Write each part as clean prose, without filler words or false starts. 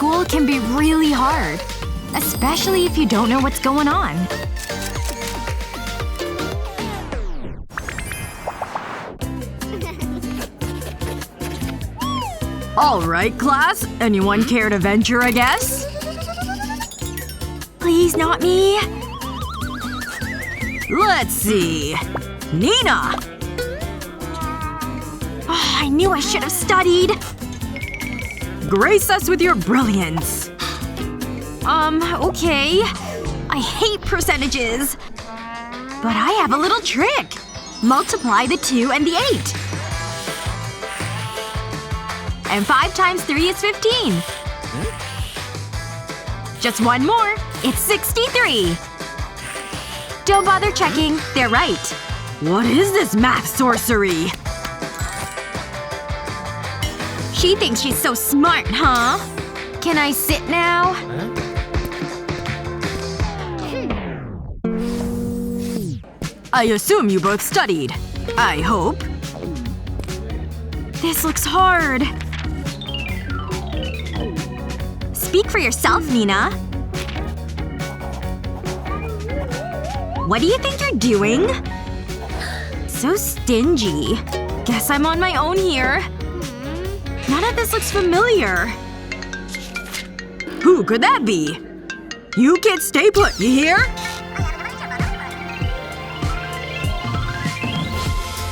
School can be really hard. Especially if you don't know what's going on. Alright, class. Anyone care to venture a guess? Please, not me. Let's see. Nina! Oh, I knew I should have studied. Grace us with your brilliance. Okay. I hate percentages. But I have a little trick. Multiply the 2 and the 8. And 5 times 3 is 15. Just one more. It's 63. Don't bother checking. They're right. What is this math sorcery? She thinks she's so smart, huh? Can I sit now? I assume you both studied. I hope. This looks hard. Speak for yourself, Nina. What do you think you're doing? So stingy. Guess I'm on my own here. None of this looks familiar. Who could that be? You kids stay put, you hear?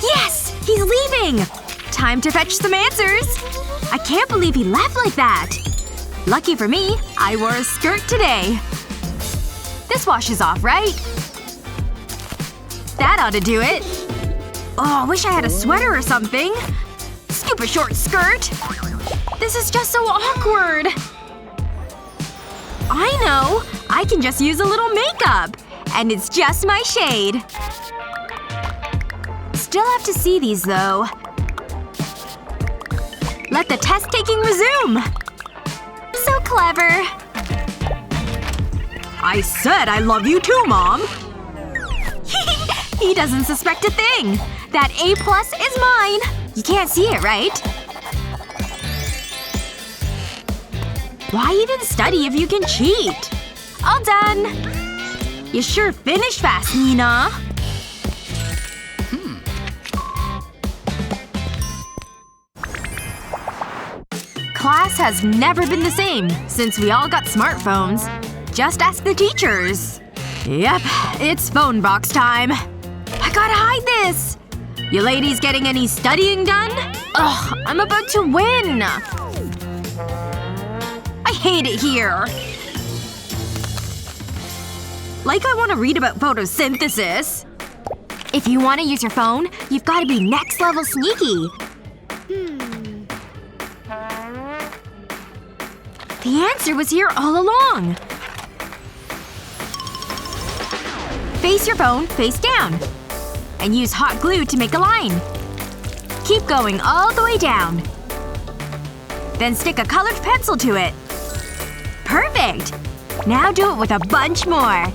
Yes! He's leaving! Time to fetch some answers. I can't believe he left like that. Lucky for me, I wore a skirt today. This washes off, right? That ought to do it. Oh, I wish I had a sweater or something. Stupid short skirt. This is just so awkward. I know. I can just use a little makeup. And it's just my shade. Still have to see these, though. Let the test-taking resume! So clever. I said I love you too, Mom! He doesn't suspect a thing. That A+ is mine. You can't see it, right? Why even study if you can cheat? All done. You sure finished fast, Nina. Class has never been the same since we all got smartphones. Just ask the teachers. Yep, it's phone box time. I gotta hide this! You ladies getting any studying done? Ugh, I'm about to win! I hate it here. Like I want to read about photosynthesis. If you want to use your phone, you've gotta be next level sneaky. The answer was here all along. Face your phone face down. And use hot glue to make a line. Keep going all the way down. Then stick a colored pencil to it. Perfect! Now do it with a bunch more.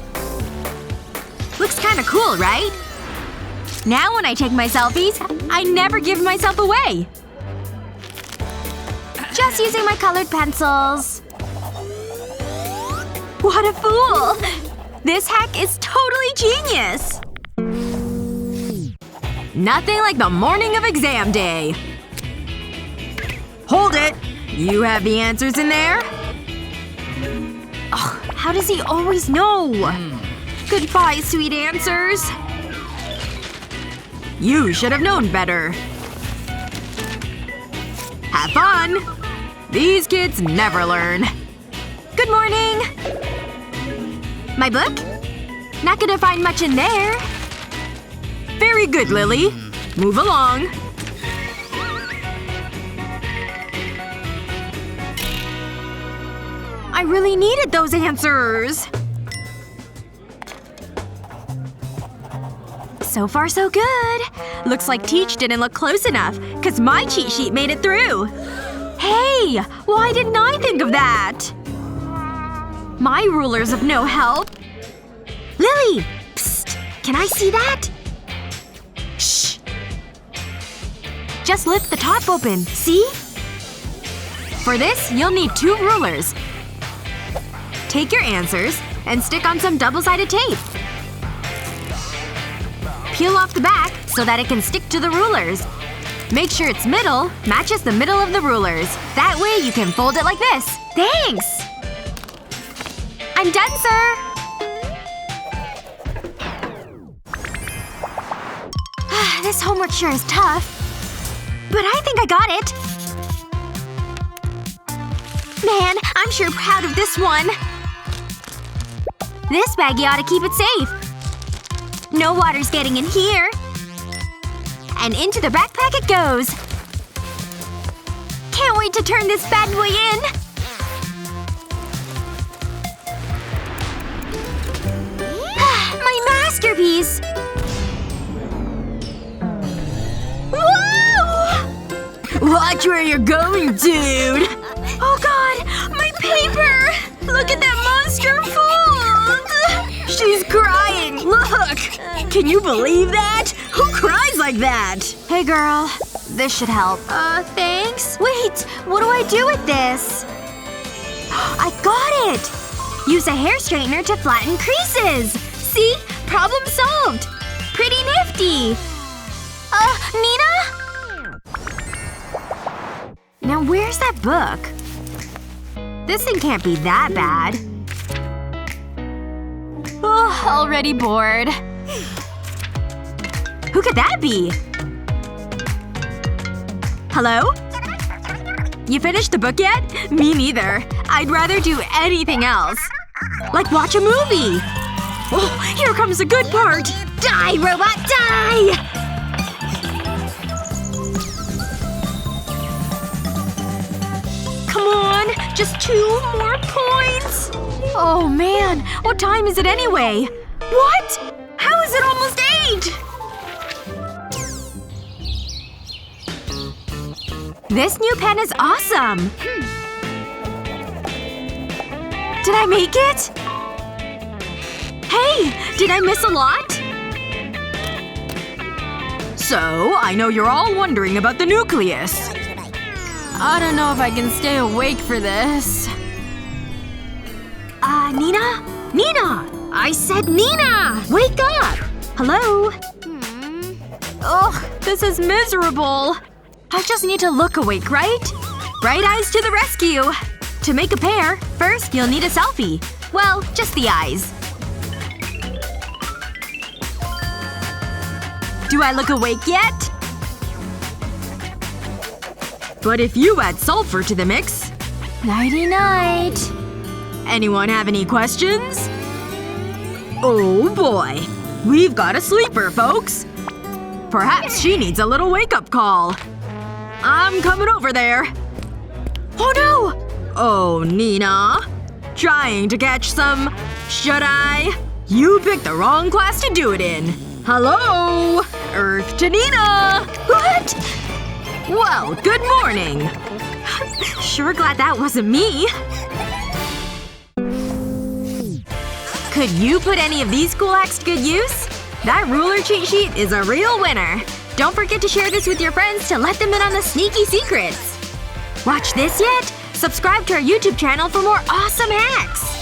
Looks kinda cool, right? Now when I take my selfies, I never give myself away. Just using my colored pencils. What a fool! This hack is totally genius! Nothing like the morning of exam day. Hold it! You have the answers in there? Ugh, how does he always know? Goodbye, sweet answers. You should have known better. Have fun! These kids never learn. Good morning! My book? Not gonna find much in there. Very good, Lily. Move along. I really needed those answers. So far so good. Looks like Teach didn't look close enough, cause my cheat sheet made it through. Hey! Why didn't I think of that? My ruler's of no help. Lily! Psst! Can I see that? Shh! Just lift the top open, see? For this, you'll need 2 rulers. Take your answers and stick on some double-sided tape. Peel off the back so that it can stick to the rulers. Make sure its middle matches the middle of the rulers. That way you can fold it like this. Thanks! I'm done, sir! This homework sure is tough. But I think I got it. Man, I'm sure proud of this one. This baggie ought to keep it safe. No water's getting in here. And into the backpack it goes. Can't wait to turn this bad boy in. My masterpiece! Whoa! Watch where you're going, dude! Oh god! My paper! Look at that monster fold! She's crying! Look! Can you believe that? Who cries like that? Hey girl. This should help. Thanks? Wait! What do I do with this? I got it! Use a hair straightener to flatten creases! See? Problem solved! Pretty nifty! Nina? Now where's that book? This thing can't be that bad. Oh, already bored. Who could that be? Hello? You finished the book yet? Me neither. I'd rather do anything else. Like watch a movie. Oh, here comes the good part! Die, robot, die! Come on! Just 2 more points! Oh man, what time is it anyway? What? How is it almost 8? This new pen is awesome! Did I make it? Hey! Did I miss a lot? So, I know you're all wondering about the nucleus. I don't know if I can stay awake for this. Nina? Nina! I said Nina! Wake up! Hello? Ugh, this is miserable. I just need to look awake, right? Bright eyes to the rescue! To make a pair, first you'll need a selfie. Well, just the eyes. Do I look awake yet? But if you add sulfur to the mix… Nighty-night. Anyone have any questions? Oh boy. We've got a sleeper, folks. Perhaps she needs a little wake-up call. I'm coming over there. Oh no! Oh, Nina. Trying to catch some… should I? You picked the wrong class to do it in. Hello? Earth to Nina! What? Well, good morning. Sure glad that wasn't me. Could you put any of these cool hacks to good use? That ruler cheat sheet is a real winner. Don't forget to share this with your friends to let them in on the sneaky secrets. Watch this yet? Subscribe to our YouTube channel for more awesome hacks!